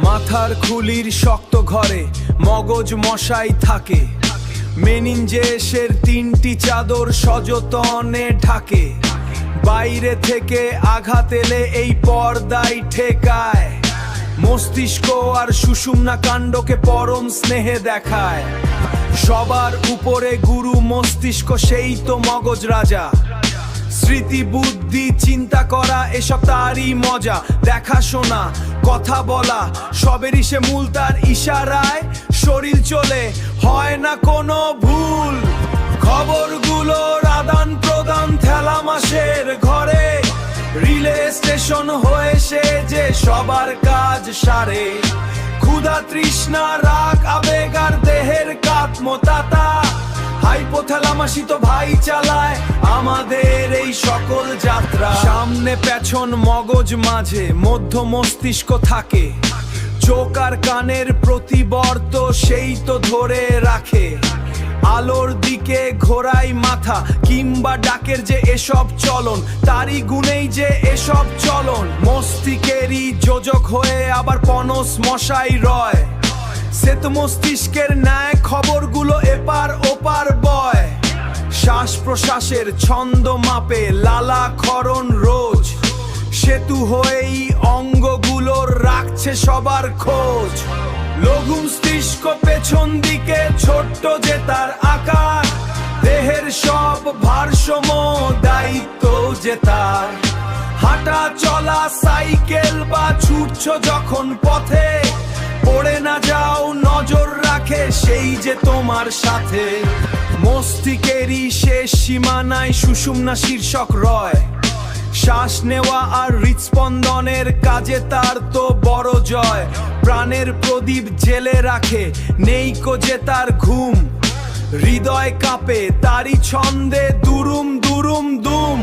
মাথার খুলির শক্ত ঘরে মগজ মশাই থাকে, মেনিনজেসের 3টি চাদর সযতনে ঢাকে। বাইরে থেকে আঘাত এলে এই পর্দায় ঠেকায়, মস্তিষ্ক আর সুষুম্না কাণ্ডকে পরম স্নেহে দেখায়। সবার উপরে গুরু মস্তিষ্ক, সেই তো মগজ রাজা। স্মৃতি, বুদ্ধি, চিন্তা করা এসব তারই মজা। দেখাশোনা, কথা বলা সবেরই সে মূল, তার ইশারায় শরীর চলে, হয় না কোনো ভুল। খবরগুলোর আদান প্রদান থেলামাসের ঘরে, রিলে স্টেশন হয়ে সে যে সবার কাজ সারে। ক্ষুধা, তৃষ্ণা, রাগ, আবেগ আর দেহের কাত্মতাতা, হাইপোথ্যালামাসই তো ভাই চালায় আমাদের এই সকল যাত্রা। সামনে পেছন মগজ, মাঝে মধ্য মস্তিষ্ক থাকে। চোখ আর কানের প্রতিবর্ত সেই তো ধরে রাখে। আলোর দিকে ঘোরাই মাথা কিংবা ডাকের যে এসব চলন, তারই গুণেই যে এসব চলন। মস্তিষ্কেরই যোজক হয়ে আবার পনস মশাই রয়। শ্বেত মস্তিষ্কের ন্যায় খবরগুলো এপার ওপার বয়। শ্বাস প্রশ্বাসের ছন্দ মাপে লালা ক্ষরণ রোজ। সেতু হয়েই অঙ্গগুলোর রাখছে সবার খোঁজ। লঘু মস্তিষ্ক পেছন দিকে ছোট্ট যে তার আকার, দেহের সব ভারসাম্য দায়িত্ব যে তার। হাঁটা চলা, সাইকেল বা ছুটছ যখন পথে, পড়ে না যাও নজর রাখে সেই যে তোমার সাথে। মস্তিষ্কেরই শেষ সীমানায় সুষুম্না শীর্ষক রয়। শ্বাস নেওয়া আর হৃৎস্পন্দনের কাজে তার তো বড় জয়। প্রাণের প্রদীপ জেলে রাখে, নেই কো যে তার ঘুম। হৃদয় কাঁপে তারই ছন্দে দুরুম দুরুম দুম।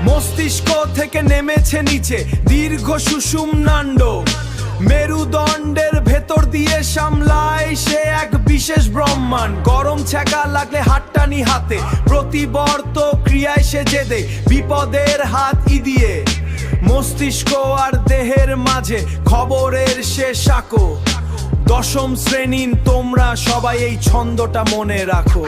মস্তিষ্ক থেকে নেমেছে নিচে দীর্ঘ সুষুম্নাণ্ড, মেরুদণ্ডের ভেতর দিয়ে সামলায় সে এক বিশেষ ব্রহ্মাণ্ড। গরম ছ্যাঁকা লাগলে হাতটানি হাতে, প্রতিবর্ত ক্রিয়ায় সে জেদে বিপদের হাত দিয়ে। মস্তিষ্ক আর দেহের মাঝে খবরের সে সাঁকো। 10ম শ্রেণীর তোমরা সবাই এই ছন্দটা মনে রাখো।